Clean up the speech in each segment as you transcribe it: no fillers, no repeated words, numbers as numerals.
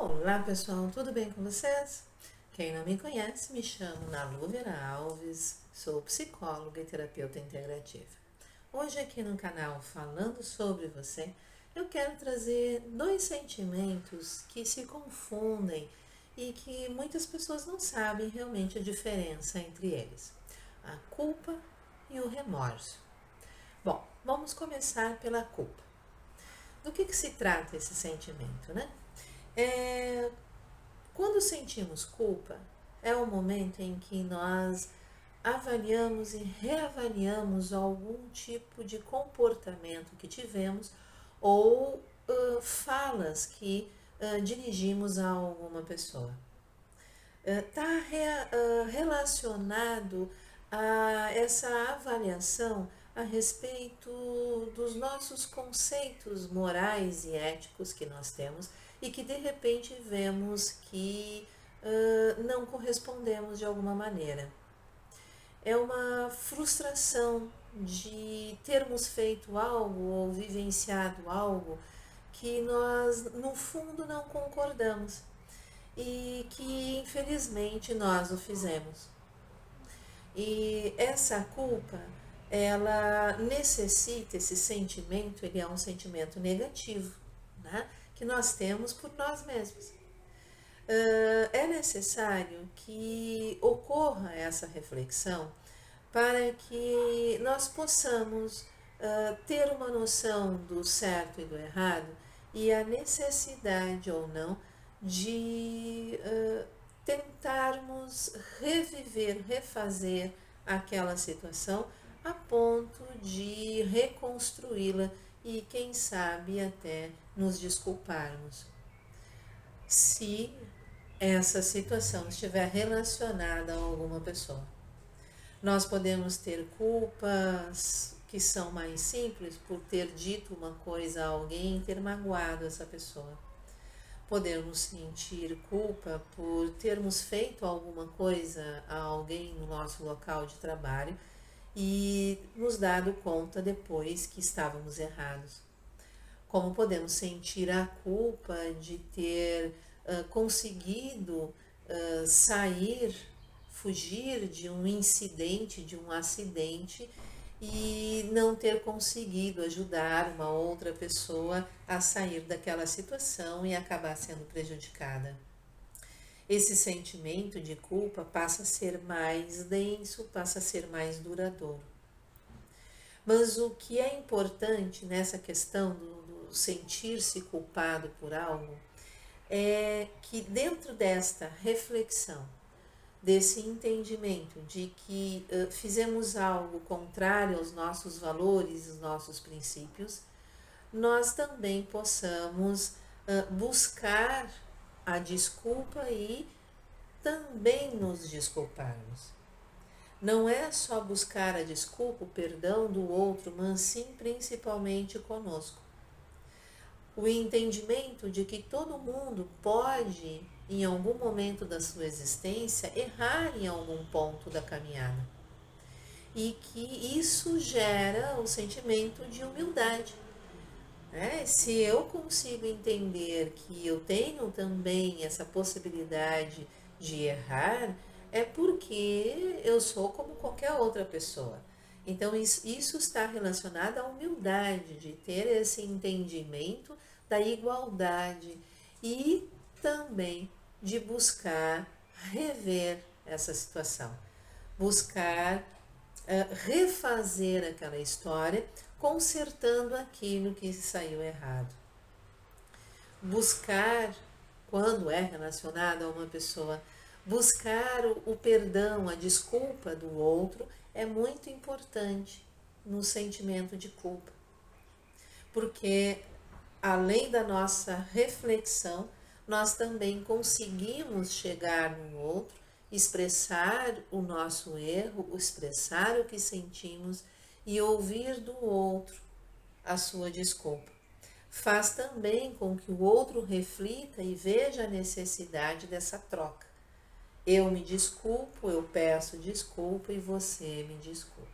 Olá pessoal, tudo bem com vocês? Quem não me conhece, me chamo Nalu Vera Alves, sou psicóloga e terapeuta integrativa. Hoje aqui no canal Falando Sobre Você, eu quero trazer dois sentimentos que se confundem e que muitas pessoas não sabem realmente a diferença entre eles: a culpa e o remorso. Bom, vamos começar pela culpa. Do que se trata esse sentimento, né? É, Quando sentimos culpa, é o momento em que nós avaliamos e reavaliamos algum tipo de comportamento que tivemos ou falas que dirigimos a alguma pessoa. Está relacionado a essa avaliação a respeito dos nossos conceitos morais e éticos que nós temos e que de repente vemos que não correspondemos de alguma maneira. É uma frustração de termos feito algo ou vivenciado algo que nós, no fundo, não concordamos e que infelizmente nós o fizemos. E essa culpa, ela necessita, esse sentimento, ele é um sentimento negativo, né? Que nós temos por nós mesmos. É necessário que ocorra essa reflexão para que nós possamos ter uma noção do certo e do errado e a necessidade ou não de tentarmos reviver, refazer aquela situação a ponto de reconstruí-la e, quem sabe, até nos desculparmos. Se essa situação estiver relacionada a alguma pessoa. Nós podemos ter culpas que são mais simples por ter dito uma coisa a alguém e ter magoado essa pessoa. Podemos sentir culpa por termos feito alguma coisa a alguém no nosso local de trabalho e nos dado conta depois que estávamos errados. Como podemos sentir a culpa de ter conseguido sair, fugir de um incidente, de um acidente e não ter conseguido ajudar uma outra pessoa a sair daquela situação e acabar sendo prejudicada. Esse sentimento de culpa passa a ser mais denso, passa a ser mais duradouro. Mas o que é importante nessa questão do sentir-se culpado por algo é que dentro desta reflexão, desse entendimento de que fizemos algo contrário aos nossos valores, aos nossos princípios, nós também possamos buscar a desculpa e também nos desculparmos. Não é só buscar a desculpa, o perdão do outro, mas sim principalmente conosco. O entendimento de que todo mundo pode, em algum momento da sua existência, errar em algum ponto da caminhada. E que isso gera o sentimento de humildade. Se eu consigo entender que eu tenho também essa possibilidade de errar, é porque eu sou como qualquer outra pessoa. Então, isso está relacionado à humildade, de ter esse entendimento da igualdade e também de buscar rever essa situação, buscar refazer aquela história, consertando aquilo que saiu errado. Buscar, quando é relacionado a uma pessoa, buscar o perdão, a desculpa do outro é muito importante no sentimento de culpa. Porque além da nossa reflexão, nós também conseguimos chegar no outro, expressar o nosso erro, expressar o que sentimos e ouvir do outro a sua desculpa. Faz também com que o outro reflita e veja a necessidade dessa troca. Eu me desculpo, eu peço desculpa e você me desculpa.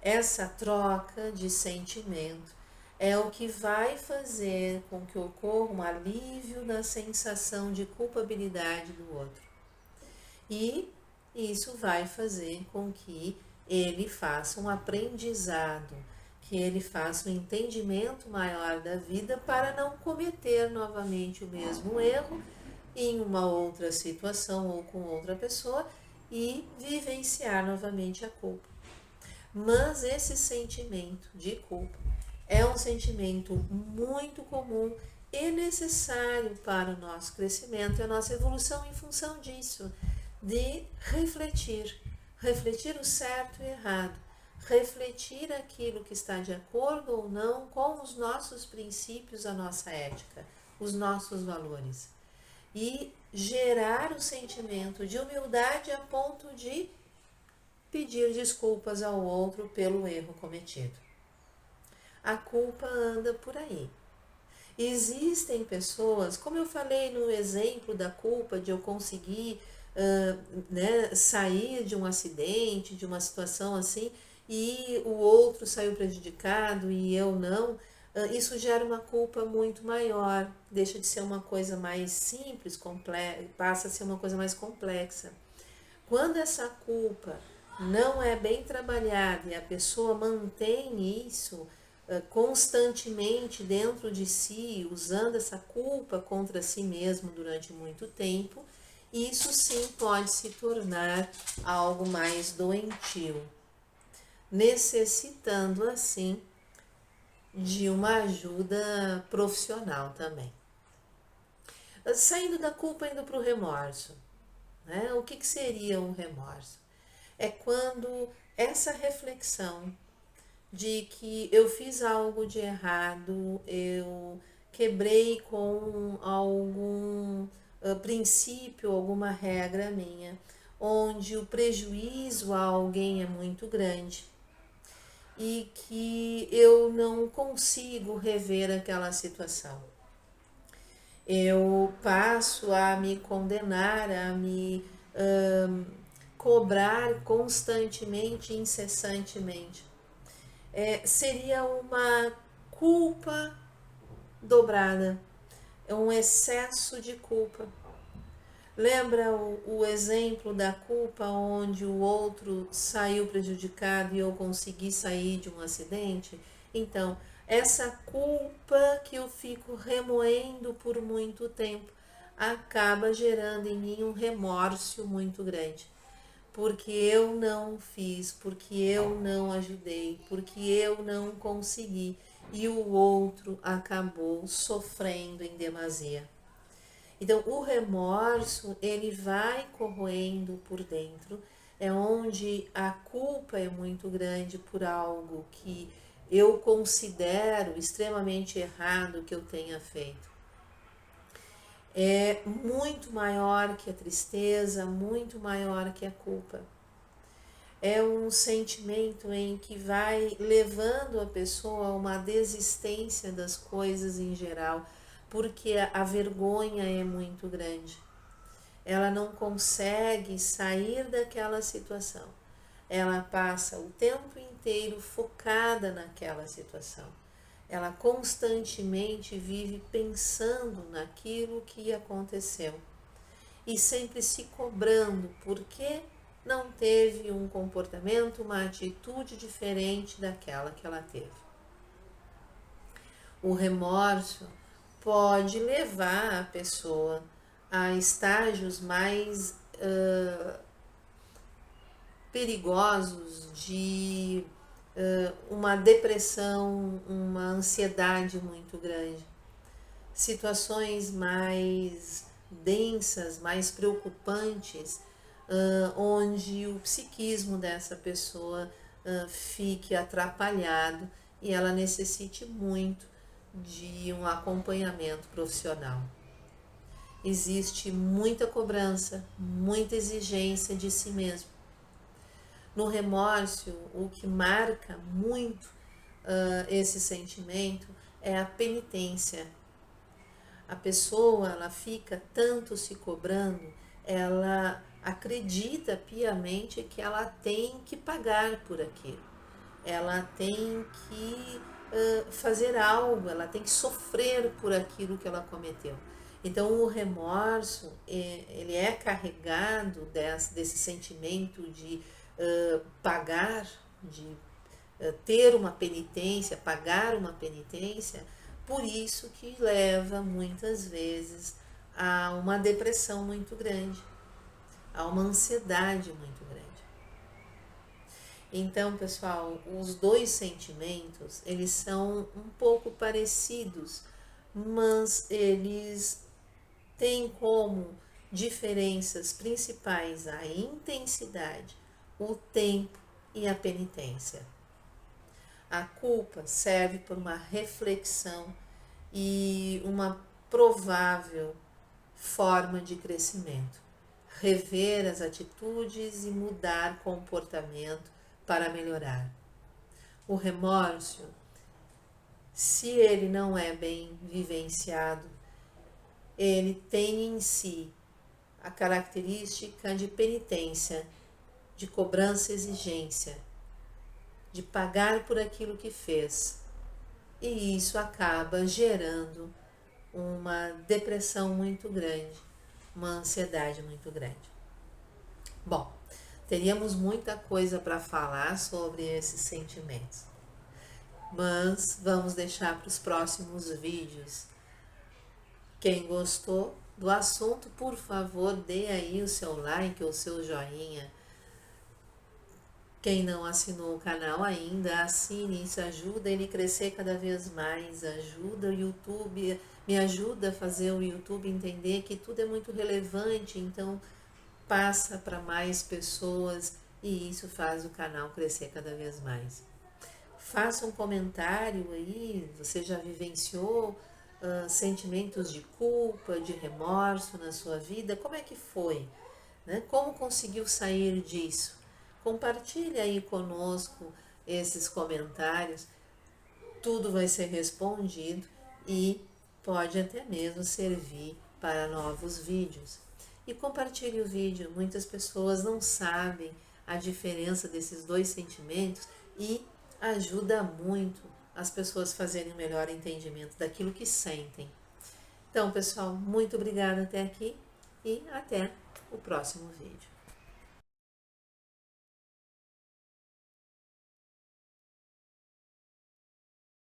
Essa troca de sentimento é o que vai fazer com que ocorra um alívio na sensação de culpabilidade do outro. E isso vai fazer com que ele faça um aprendizado, que ele faça um entendimento maior da vida para não cometer novamente o mesmo erro em uma outra situação ou com outra pessoa e vivenciar novamente a culpa. Mas esse sentimento de culpa é um sentimento muito comum e necessário para o nosso crescimento e a nossa evolução em função disso, de refletir o certo e errado, refletir aquilo que está de acordo ou não com os nossos princípios, a nossa ética, os nossos valores. E gerar o sentimento de humildade a ponto de pedir desculpas ao outro pelo erro cometido. A culpa anda por aí. Existem pessoas, como eu falei no exemplo da culpa, de eu conseguir sair de um acidente, de uma situação assim, e o outro saiu prejudicado e eu não, isso gera uma culpa muito maior, deixa de ser uma coisa mais simples, passa a ser uma coisa mais complexa. Quando essa culpa não é bem trabalhada e a pessoa mantém isso constantemente dentro de si, usando essa culpa contra si mesmo durante muito tempo, isso sim pode se tornar algo mais doentio, necessitando assim de uma ajuda profissional também. Saindo da culpa, indo para o remorso. Né? O que seria um remorso? É quando essa reflexão de que eu fiz algo de errado, eu quebrei com algum princípio, alguma regra minha, onde o prejuízo a alguém é muito grande e que eu não consigo rever aquela situação. Eu passo a me condenar, a me cobrar constantemente, incessantemente. Seria uma culpa dobrada, é um excesso de culpa. Lembra o exemplo da culpa onde o outro saiu prejudicado e eu consegui sair de um acidente? Então, essa culpa que eu fico remoendo por muito tempo acaba gerando em mim um remorso muito grande. Porque eu não fiz, porque eu não ajudei, porque eu não consegui e o outro acabou sofrendo em demasia. Então, o remorso, ele vai corroendo por dentro, é onde a culpa é muito grande por algo que eu considero extremamente errado que eu tenha feito. É muito maior que a tristeza, muito maior que a culpa. É um sentimento em que vai levando a pessoa a uma desistência das coisas em geral, porque a vergonha é muito grande. Ela não consegue sair daquela situação. Ela passa o tempo inteiro focada naquela situação. Ela constantemente vive pensando naquilo que aconteceu e sempre se cobrando porque não teve um comportamento, uma atitude diferente daquela que ela teve. O remorso pode levar a pessoa a estágios mais perigosos de uma depressão, uma ansiedade muito grande, situações mais densas, mais preocupantes, onde o psiquismo dessa pessoa fique atrapalhado e ela necessite muito de um acompanhamento profissional. Existe muita cobrança, muita exigência de si mesmo. No remorso, o que marca muito esse sentimento é a penitência. A pessoa, ela fica tanto se cobrando, ela acredita piamente que ela tem que pagar por aquilo. Ela tem que fazer algo, ela tem que sofrer por aquilo que ela cometeu. Então o remorso, ele é carregado desse sentimento de pagar, de ter uma penitência, pagar uma penitência, por isso que leva muitas vezes a uma depressão muito grande, a uma ansiedade muito grande. Então, pessoal, os dois sentimentos, eles são um pouco parecidos, mas eles têm como diferenças principais a intensidade, o tempo e a penitência. A culpa serve para uma reflexão e uma provável forma de crescimento. Rever as atitudes e mudar comportamento para melhorar. O remorso, se ele não é bem vivenciado, ele tem em si a característica de penitência, de cobrança e exigência, de pagar por aquilo que fez. E isso acaba gerando uma depressão muito grande, uma ansiedade muito grande. Bom, teríamos muita coisa para falar sobre esses sentimentos, mas vamos deixar para os próximos vídeos. Quem gostou do assunto, por favor, dê aí o seu like ou o seu joinha. Quem não assinou o canal ainda, assine, isso ajuda ele a crescer cada vez mais, ajuda o YouTube, me ajuda a fazer o YouTube entender que tudo é muito relevante, então passa para mais pessoas e isso faz o canal crescer cada vez mais. Faça um comentário aí, você já vivenciou sentimentos de culpa, de remorso na sua vida? Como é que foi? Né? Como conseguiu sair disso? Compartilhe aí conosco esses comentários, tudo vai ser respondido e pode até mesmo servir para novos vídeos. E compartilhe o vídeo, muitas pessoas não sabem a diferença desses dois sentimentos e ajuda muito as pessoas fazerem um melhor entendimento daquilo que sentem. Então, pessoal, muito obrigada até aqui e até o próximo vídeo.